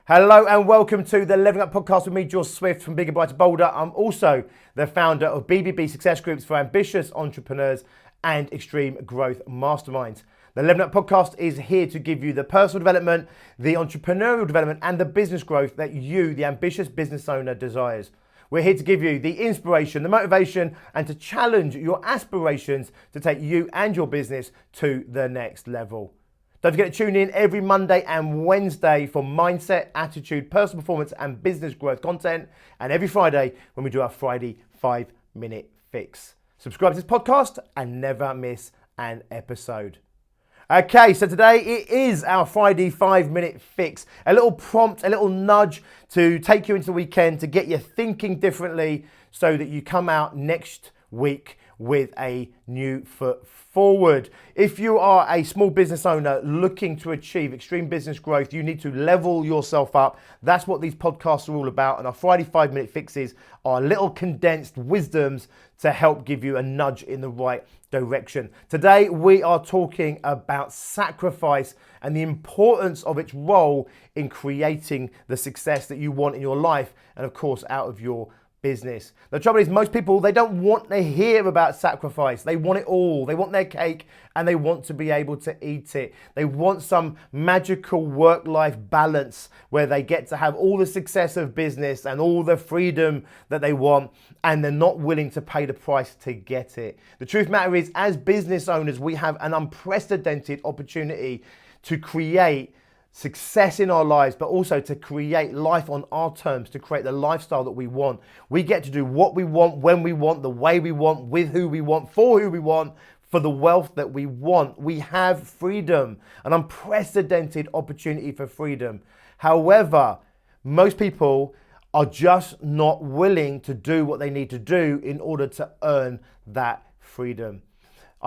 Hello and welcome to the Leveling Up Podcast with me, George Swift from Bigger, Brighter, Bolder. I'm also the founder of BBB Success Groups for ambitious entrepreneurs and extreme growth masterminds. The Leveling Up Podcast is here to give you the personal development, the entrepreneurial development, and the business growth that you, the ambitious business owner, desires. We're here to give you the inspiration, the motivation, and to challenge your aspirations to take you and your business to the next level. Don't forget to tune in every Monday and Wednesday for mindset, attitude, personal performance, and business growth content. And every Friday when we do our Friday 5-minute fix. Subscribe to this podcast and never miss an episode. Okay, so today it is our Friday 5-minute fix. A little prompt, a little nudge to take you into the weekend, to get you thinking differently so that you come out next week with a new foot forward. If you are a small business owner looking to achieve extreme business growth, you need to level yourself up. That's what these podcasts are all about. And our Friday 5-minute fixes are little condensed wisdoms to help give you a nudge in the right direction. Today, we are talking about sacrifice and the importance of its role in creating the success that you want in your life and, of course, out of your business. The trouble is, most people, they don't want to hear about sacrifice. They want it all. They want their cake and they want to be able to eat it. They want some magical work-life balance where they get to have all the success of business and all the freedom that they want, and they're not willing to pay the price to get it. The truth matter is, as business owners, we have an unprecedented opportunity to create success in our lives, but also to create life on our terms, to create the lifestyle that we want. We get to do what we want, when we want, the way we want, with who we want, for who we want, for the wealth that we want. We have freedom, an unprecedented opportunity for freedom. However, most people are just not willing to do what they need to do in order to earn that freedom.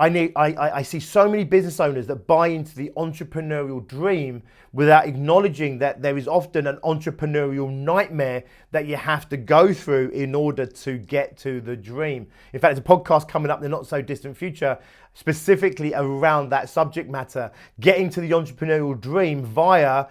I see so many business owners that buy into the entrepreneurial dream without acknowledging that there is often an entrepreneurial nightmare that you have to go through in order to get to the dream. In fact, there's a podcast coming up in the not so distant future specifically around that subject matter, getting to the entrepreneurial dream via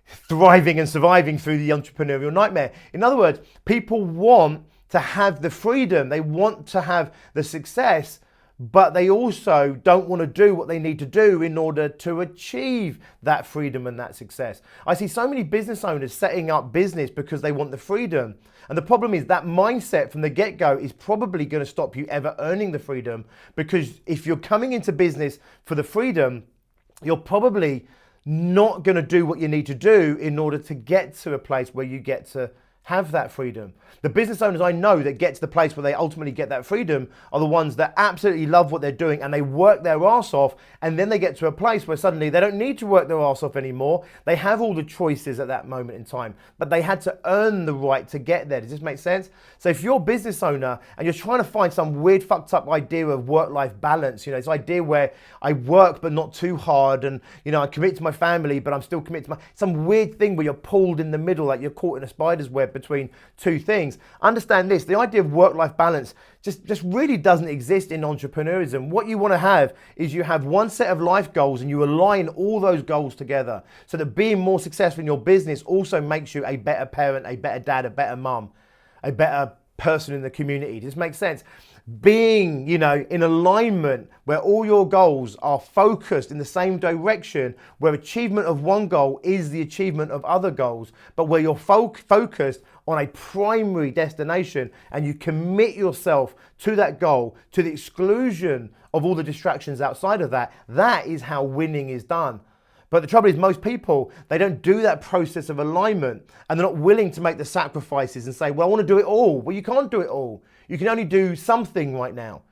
thriving and surviving through the entrepreneurial nightmare. In other words, people want to have the freedom, they want to have the success, but they also don't want to do what they need to do in order to achieve that freedom and that success. I see so many business owners setting up business because they want the freedom. And the problem is that mindset from the get-go is probably going to stop you ever earning the freedom, because if you're coming into business for the freedom, you're probably not going to do what you need to do in order to get to a place where you get to have that freedom. The business owners I know that get to the place where they ultimately get that freedom are the ones that absolutely love what they're doing and they work their arse off, and then they get to a place where suddenly they don't need to work their arse off anymore. They have all the choices at that moment in time, but they had to earn the right to get there. Does this make sense? So if you're a business owner and you're trying to find some weird fucked up idea of work-life balance, this idea where I work but not too hard, and I commit to my family but I'm still committed to some weird thing where you're pulled in the middle, like you're caught in a spider's web between two things. Understand this, the idea of work-life balance just really doesn't exist in entrepreneurism. What you want to have is you have one set of life goals and you align all those goals together so that being more successful in your business also makes you a better parent, a better dad, a better mum, a better person in the community. Does this make sense? Being, in alignment where all your goals are focused in the same direction, where achievement of one goal is the achievement of other goals, but where you're focused on a primary destination and you commit yourself to that goal to the exclusion of all the distractions outside of that. That is how winning is done. But the trouble is, most people, they don't do that process of alignment, and they're not willing to make the sacrifices and say, well, I want to do it all. Well, you can't do it all. You can only do something right now.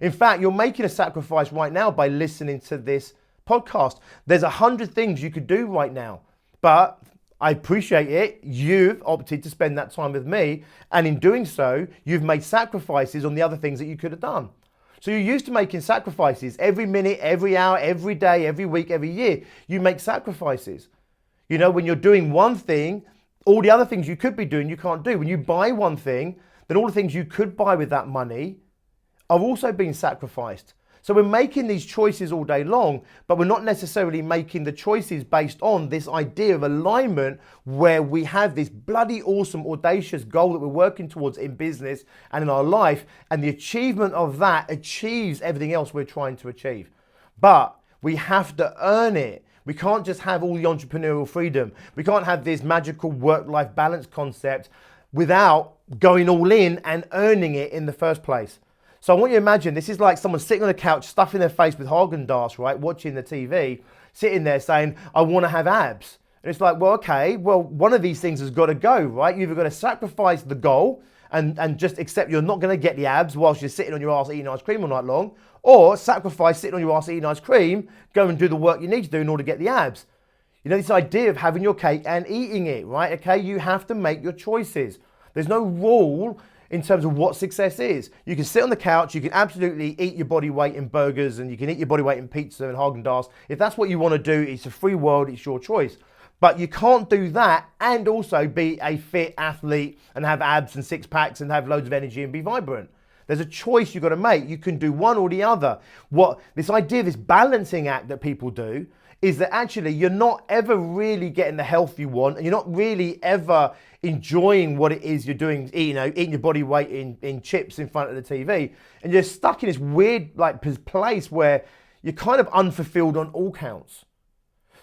In fact, you're making a sacrifice right now by listening to this podcast. There's 100 things you could do right now, but I appreciate it. You've opted to spend that time with me, and in doing so, you've made sacrifices on the other things that you could have done. So you're used to making sacrifices every minute, every hour, every day, every week, every year. You make sacrifices. When you're doing one thing, all the other things you could be doing, you can't do. When you buy one thing, then all the things you could buy with that money are also being sacrificed. So we're making these choices all day long, but we're not necessarily making the choices based on this idea of alignment where we have this bloody awesome, audacious goal that we're working towards in business and in our life, and the achievement of that achieves everything else we're trying to achieve. But we have to earn it. We can't just have all the entrepreneurial freedom. We can't have this magical work-life balance concept without going all in and earning it in the first place. So I want you to imagine this is like someone sitting on a couch, stuffing their face with Haagen-Dazs, right? Watching the TV, sitting there saying, I want to have abs. And it's like, well, okay, well, one of these things has got to go, right? You've either got to sacrifice the goal and just accept you're not going to get the abs whilst you're sitting on your ass eating ice cream all night long, or sacrifice sitting on your ass eating ice cream, go and do the work you need to do in order to get the abs. You know, this idea of having your cake and eating it, right? Okay, you have to make your choices. There's no rule in terms of what success is. You can sit on the couch, you can absolutely eat your body weight in burgers, and you can eat your body weight in pizza and Haagen-Dazs. If that's what you want to do, it's a free world, it's your choice. But you can't do that and also be a fit athlete and have abs and six packs and have loads of energy and be vibrant. There's a choice you've got to make. You can do one or the other. What this idea, this balancing act that people do, is that actually you're not ever really getting the health you want, and you're not really ever enjoying what it is you're doing, eating your body weight in chips in front of the TV, and you're stuck in this weird place where you're kind of unfulfilled on all counts.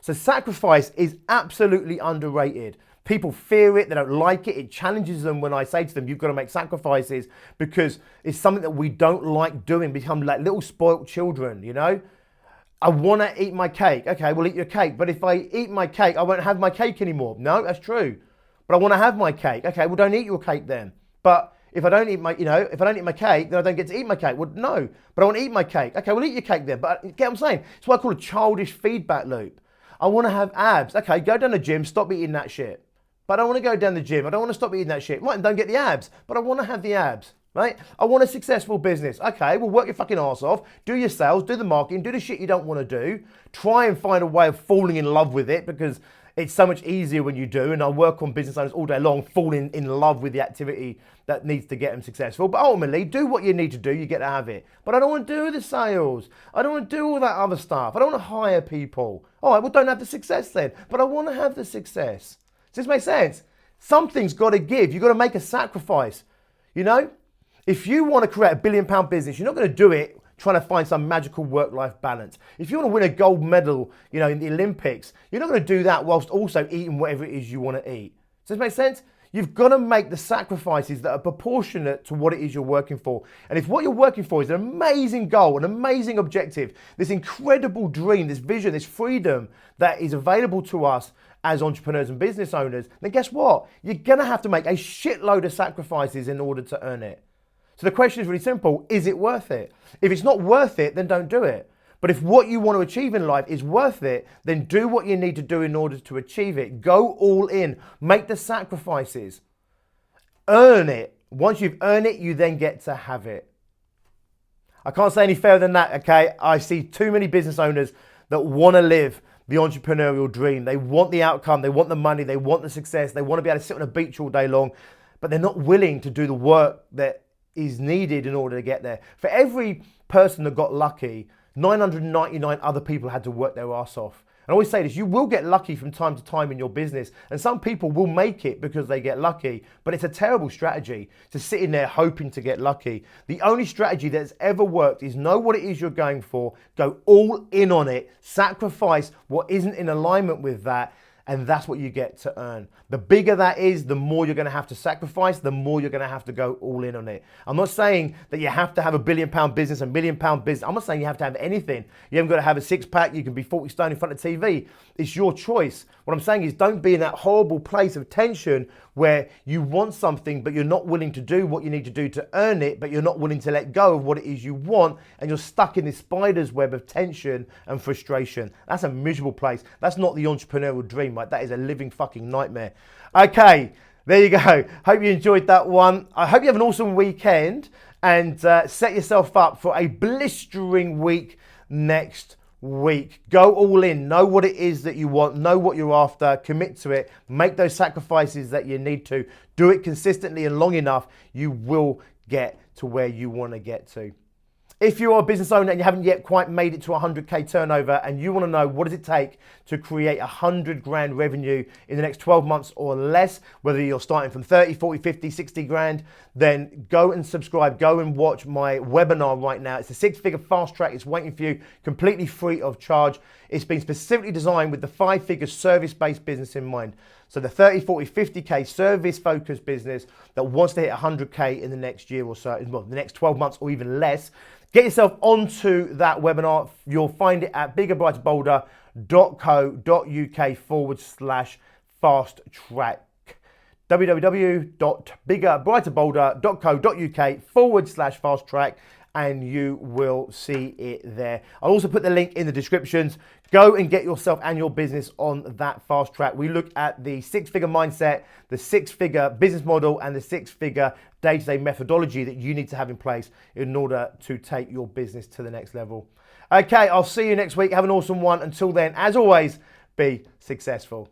So sacrifice is absolutely underrated. People fear it, they don't like it, it challenges them when I say to them, you've got to make sacrifices, because it's something that we don't like doing, become like little spoilt children, you know? I want to eat my cake. Okay, we'll eat your cake. But if I eat my cake, I won't have my cake anymore. No, that's true. But I want to have my cake. Okay, well, don't eat your cake then. But if I don't eat my, if I don't eat my cake, then I don't get to eat my cake. Well, no, but I want to eat my cake. Okay, we'll eat your cake then. But get what I'm saying? It's what I call a childish feedback loop. I want to have abs. Okay, go down the gym, stop eating that shit. But I don't want to go down the gym. I don't want to stop eating that shit. Right, and don't get the abs. But I want to have the abs. Right? I want a successful business. Okay, well, work your fucking arse off. Do your sales, do the marketing, do the shit you don't want to do. Try and find a way of falling in love with it, because it's so much easier when you do. And I work on business owners all day long, falling in love with the activity that needs to get them successful. But ultimately, do what you need to do, you get to have it. But I don't want to do the sales. I don't want to do all that other stuff. I don't want to hire people. All right, well, don't have the success then. But I want to have the success. Does this make sense? Something's got to give. You've got to make a sacrifice, you know? If you want to create a £1 billion business, you're not going to do it trying to find some magical work-life balance. If you want to win a gold medal, in the Olympics, you're not going to do that whilst also eating whatever it is you want to eat. Does this make sense? You've got to make the sacrifices that are proportionate to what it is you're working for. And if what you're working for is an amazing goal, an amazing objective, this incredible dream, this vision, this freedom that is available to us as entrepreneurs and business owners, then guess what? You're going to have to make a shitload of sacrifices in order to earn it. So the question is really simple. Is it worth it? If it's not worth it, then don't do it. But if what you want to achieve in life is worth it, then do what you need to do in order to achieve it. Go all in. Make the sacrifices. Earn it. Once you've earned it, you then get to have it. I can't say any fairer than that, okay? I see too many business owners that want to live the entrepreneurial dream. They want the outcome. They want the money. They want the success. They want to be able to sit on a beach all day long, but they're not willing to do the work that is needed in order to get there. For every person that got lucky, 999 other people had to work their ass off. And I always say this, you will get lucky from time to time in your business, and some people will make it because they get lucky, but it's a terrible strategy to sit in there hoping to get lucky. The only strategy that's ever worked is know what it is you're going for, go all in on it, sacrifice what isn't in alignment with that, and that's what you get to earn. The bigger that is, the more you're going to have to sacrifice, the more you're going to have to go all in on it. I'm not saying that you have to have a £1 billion business, a £1 million business. I'm not saying you have to have anything. You haven't got to have a six pack. You can be 40 stone in front of TV. It's your choice. What I'm saying is don't be in that horrible place of tension where you want something, but you're not willing to do what you need to do to earn it, but you're not willing to let go of what it is you want, and you're stuck in this spider's web of tension and frustration. That's a miserable place. That's not the entrepreneurial dream, right? That is a living fucking nightmare. Okay, there you go. Hope you enjoyed that one. I hope you have an awesome weekend, and set yourself up for a blistering week next week. Go all in. Know what it is that you want. Know what you're after. Commit to it. Make those sacrifices that you need to. Do it consistently and long enough. You will get to where you want to get to. If you're a business owner and you haven't yet quite made it to 100K turnover and you want to know what does it take to create 100 grand revenue in the next 12 months or less, whether you're starting from 30, 40, 50, 60 grand, then go and subscribe, go and watch my webinar right now. It's a 6-figure fast track. It's waiting for you completely free of charge. It's been specifically designed with the 5-figure service-based business in mind. So the 30, 40, 50K service-focused business that wants to hit 100K in the next year or so, well, the next 12 months or even less. Get yourself onto that webinar. You'll find it at biggerbrighterbolder.co.uk/fast track. www.biggerbrighterbolder.co.uk/fast track, and you will see it there. I'll also put the link in the descriptions. Go and get yourself and your business on that fast track. We look at the 6-figure mindset, the 6-figure business model, and the 6-figure day-to-day methodology that you need to have in place in order to take your business to the next level. Okay, I'll see you next week. Have an awesome one. Until then, as always, be successful.